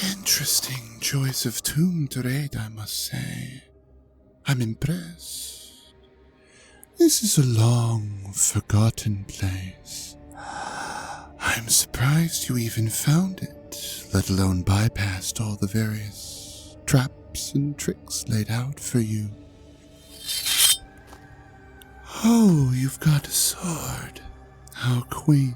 Interesting choice of tune to rate, I must say. I'm impressed. This is a long forgotten place. I'm surprised you even found it, let alone bypassed all the various traps and tricks laid out for you. Oh, you've got a sword. How quaint.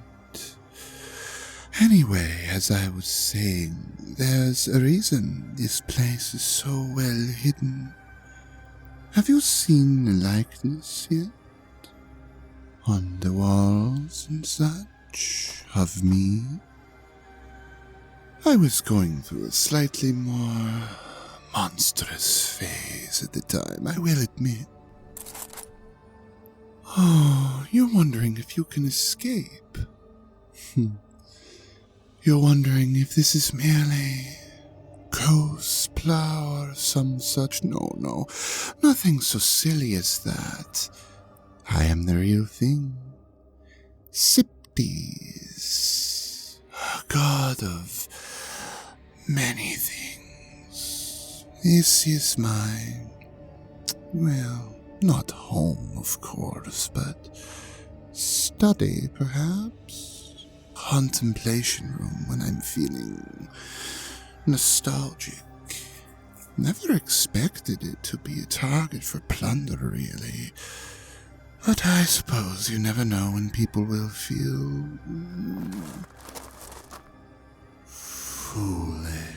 Anyway, as I was saying, there's a reason this place is so well hidden. Have you seen the likeness yet? On the walls and such, of me? I was going through a slightly more monstrous phase at the time, I will admit. Oh, you're wondering if you can escape. You're wondering if this is merely cosplay or some such. No, nothing so silly as that. I am the real thing. Cypdes, a god of many things. This is my, well, not home, of course, but study, perhaps? Contemplation room when I'm feeling nostalgic. Never expected it to be a target for plunder, really. But I suppose you never know when people will feel foolish.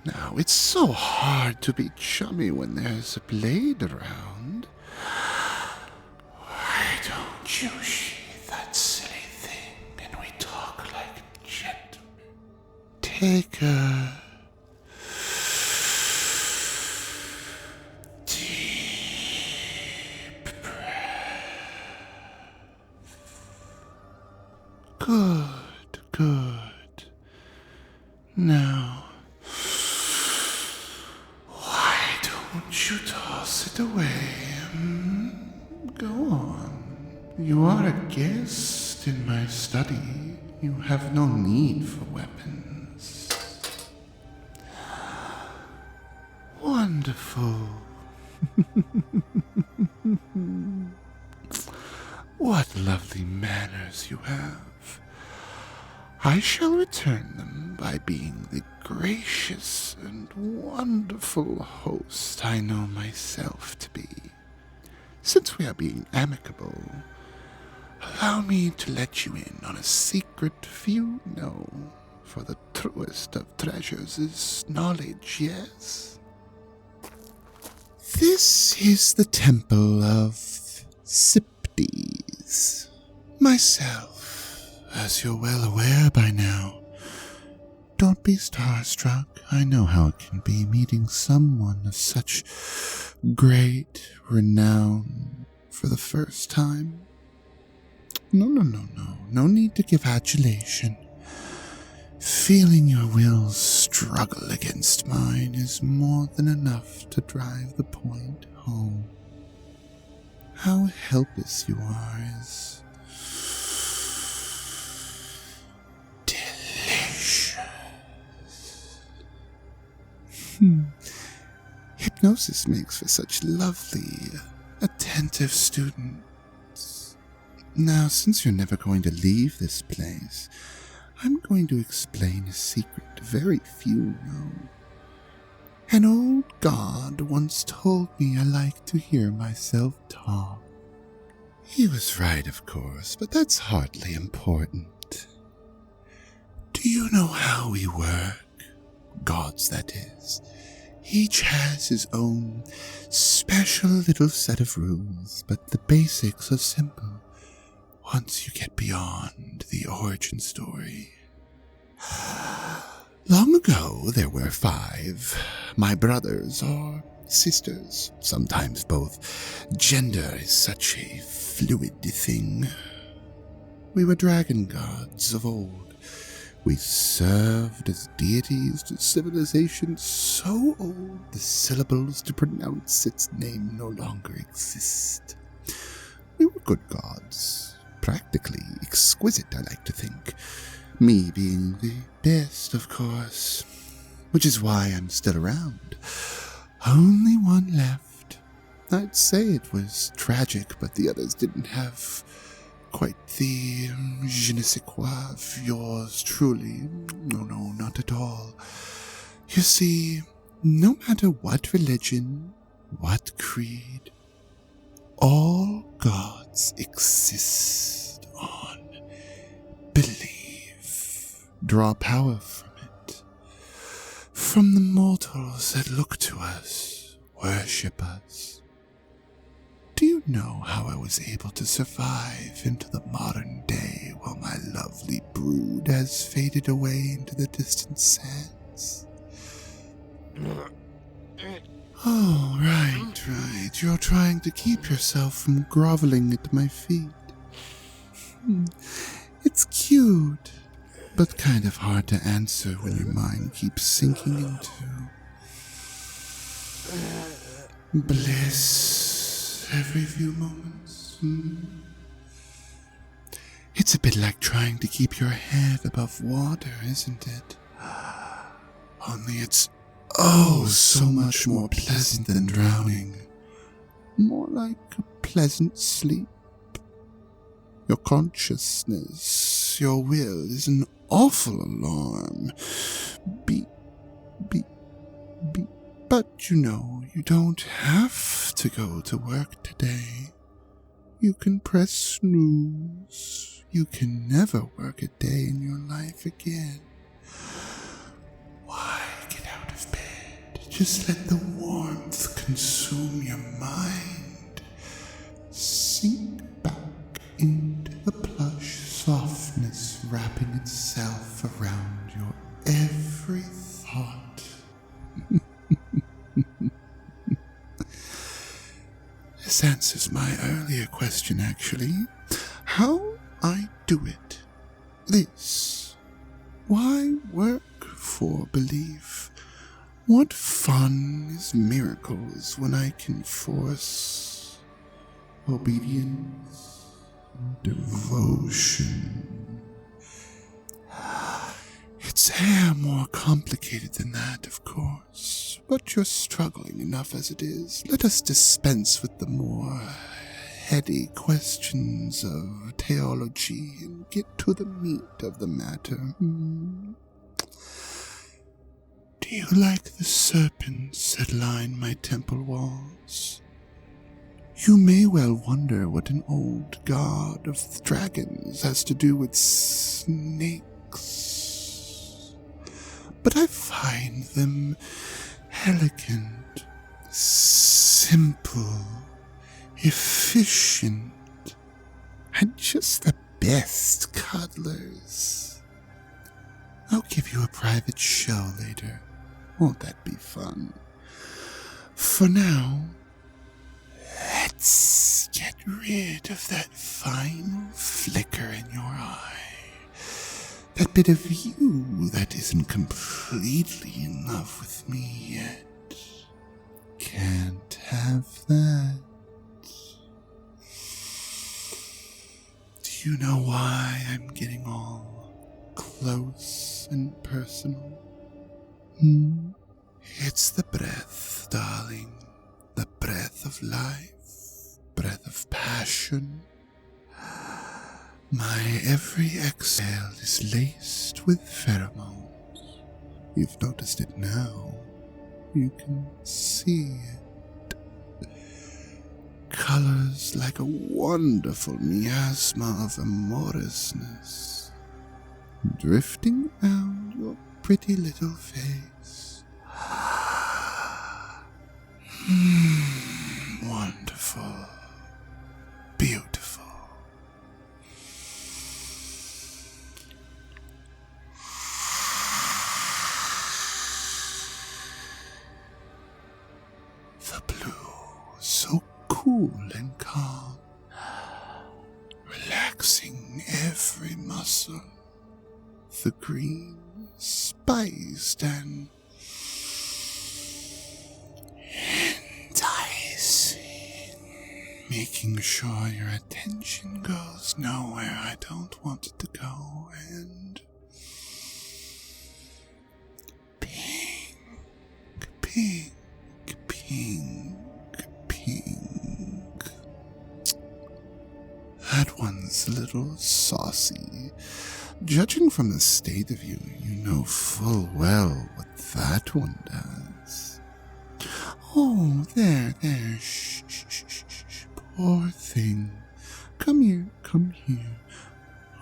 Now, it's so hard to be chummy when there's a blade around. Why don't you sheath that silly thing and we talk like gentlemen? Take a deep breath. Good. Now, why don't you toss it away? Go on. You are a guest in my study. You have no need for weapons. Wonderful. What lovely manners you have. I shall return them by being the gracious and wonderful host I know myself to be. Since we are being amicable, allow me to let you in on a secret few know, for the truest of treasures is knowledge, yes? This is the temple of Cypdes. Myself, as you're well aware by now. Don't be starstruck. I know how it can be meeting someone of such great renown for the first time. No. No need to give adulation. Feeling your will struggle against mine is more than enough to drive the point home. How helpless you are is delicious. Hypnosis makes for such lovely, attentive students. Now, since you're never going to leave this place, I'm going to explain a secret very few know. An old god once told me I like to hear myself talk. He was right, of course, but that's hardly important. Do you know how we work? Gods, that is. Each has his own special little set of rules, but the basics are simple once you get beyond the origin story. Long ago, there were 5, my brothers or sisters, sometimes both. Gender is such a fluid thing. We were dragon gods of old. We served as deities to civilizations so old the syllables to pronounce its name no longer exist. We were good gods. Practically exquisite, I like to think. Me being the best, of course. Which is why I'm still around. Only one left. I'd say it was tragic, but the others didn't have quite the je ne sais quoi of yours, truly. No, not at all. You see, no matter what religion, what creed, all gods exist on belief, draw power from it, from the mortals that look to us, worship us. Do you know how I was able to survive into the modern day while my lovely brood has faded away into the distant sands? Oh, right. You're trying to keep yourself from groveling at my feet. It's cute, but kind of hard to answer when your mind keeps sinking into bliss every few moments. It's a bit like trying to keep your head above water, isn't it? Only it's so much more pleasant than drowning. More like a pleasant sleep. Your consciousness, your will is an awful alarm. Beep, beep, beep. But you know, you don't have to go to work today. You can press snooze. You can never work a day in your life again. Why get out of bed? Just let the warmth consume your mind. Sink back into the plush softness wrapping itself around your every thought. This answers my earlier question, actually. How I do it. This. Why work for belief? What fun is miracles when I can force obedience, devotion? It's more complicated than that, of course, but you're struggling enough as it is. Let us dispense with the more heady questions of theology and get to the meat of the matter. Do you like the serpents that line my temple walls? You may well wonder what an old god of dragons has to do with snakes. But I find them elegant, simple, efficient, and just the best cuddlers. I'll give you a private show later. Won't that be fun? For now, let's get rid of that final flicker in your eye. That bit of you that isn't completely in love with me yet. Can't have that. Do you know why I'm getting all close and personal? It's the breath, darling. The breath of life. Breath of passion. My every exhale is laced with pheromones. You've noticed it now. You can see it. Colors like a wonderful miasma of amorousness, drifting around your pretty little face. Wonderful. Beautiful. So cool and calm, relaxing every muscle. The green, spiced and enticing. making sure your attention goes nowhere I don't want it to go, and pink, pink, pink, pink. That one's a little saucy. Judging from the state of you, you know full well what that one does. Oh, there, shh, shh, shh, shh, shh, poor thing. Come here.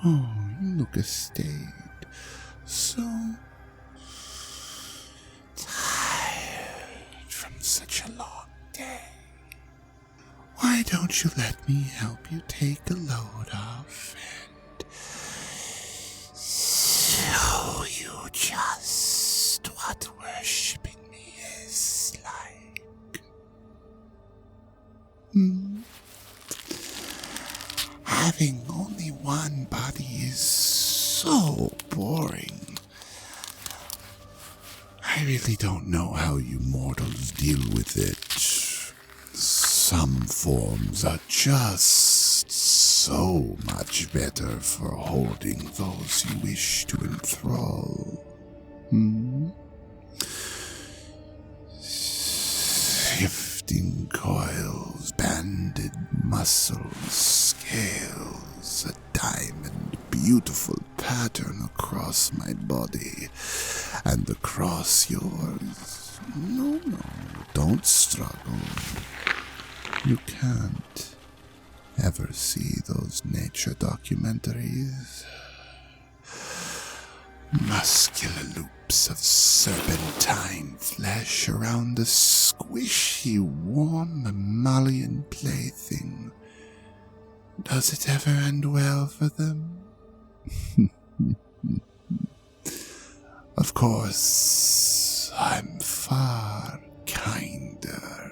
Oh, you look a state. So tired from such a long day. Why don't you let me help you take a load off and show you just what worshipping me is like? Having only one body is so boring. I really don't know how you mortals deal with it. Some forms are just so much better for holding those you wish to enthrall. Shifting coils, banded muscles, scales, a diamond, beautiful pattern across my body, and across yours. No, don't struggle. You can't ever see those nature documentaries. Muscular loops of serpentine flesh around a squishy, warm mammalian plaything. Does it ever end well for them? Of course, I'm far kinder.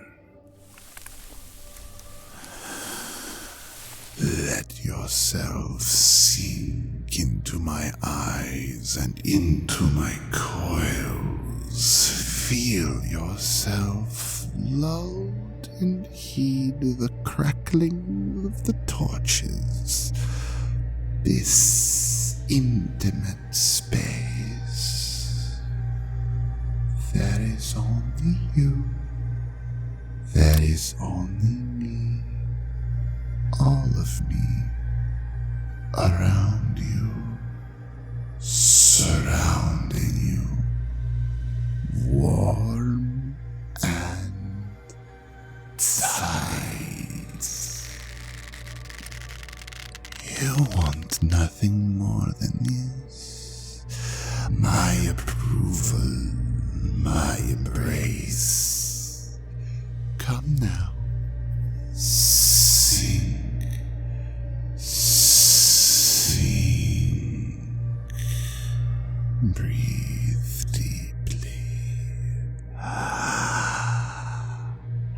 Let yourself sink into my eyes and into my coils. Feel yourself lulled and heed the crackling of the torches. This intimate space. There is only you. There is only me. All of me around you, surrounding you, warm and tight. You want nothing more than this. My approval, my embrace. Come now. Sing. Breathe deeply.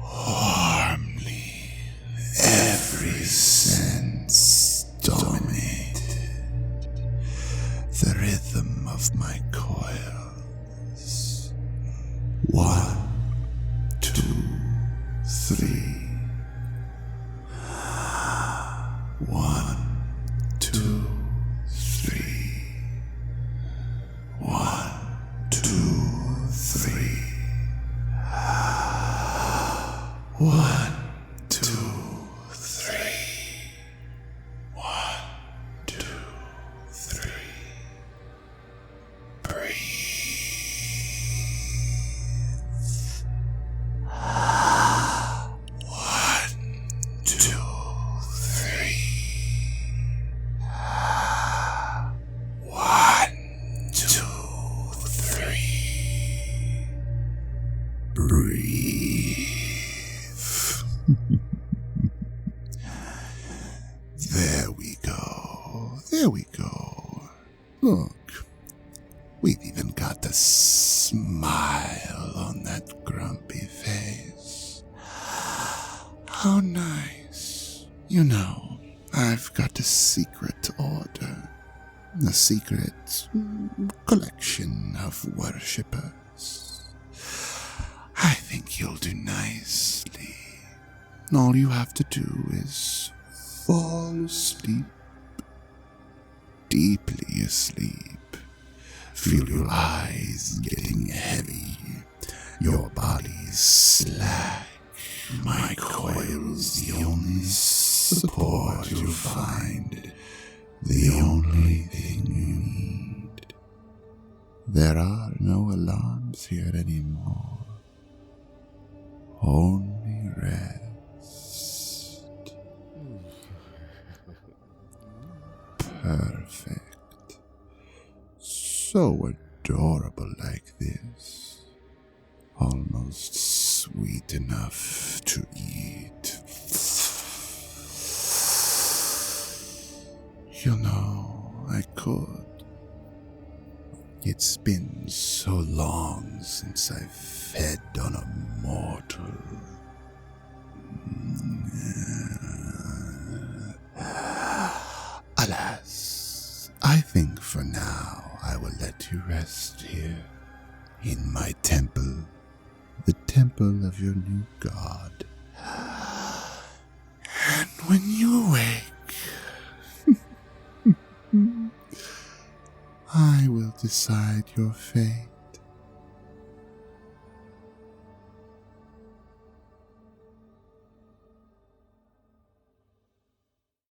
Warmly. Every sense dominated. The rhythm of my coils. 1, 2, 3. 1, 2, 3. 1, 2, 3. 1, 2, 3. 1, 2, 3. Breathe. 1, 2, 3. 1, 2, 3. Breathe. There we go. There we go. Look, we've even got a smile on that grumpy face. How nice. You know, I've got a secret order. A secret collection of worshippers. I think you'll do nicely. All you have to do is fall asleep, deeply asleep. Feel your eyes getting heavy, your body slack. My coils, the only support you'll find, the only thing you need. There are no alarms here anymore, only rest. Perfect. So adorable like this. Almost sweet enough to eat. You know, I could. It's been so long since I've fed on a mortal. Alas, I think for now I will let you rest here in my temple, the temple of your new god. And when you awake, I will decide your fate.